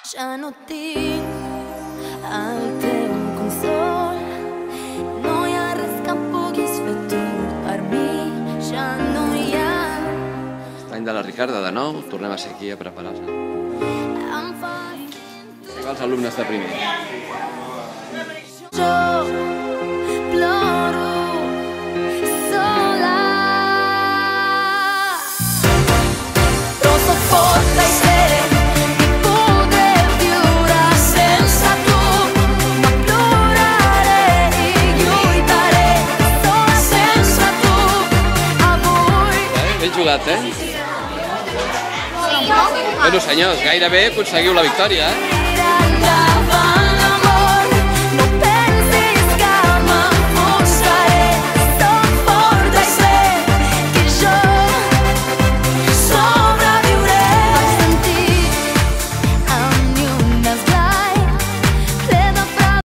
Ja no tinc el teu consol, no hi ha res que puguis fer tu per mi, ja no hi ha. L'any de la Ricarda, de nou, tornem a ser aquí a preparar-se. Els alumnes de primer. Jo ploro sola, però soc forta i sé que podré viure sense tu. No ploraré i lluitaré sola sense tu avui. Ben jugat, eh? Bueno, senyors, gairebé aconseguiu la victòria, eh?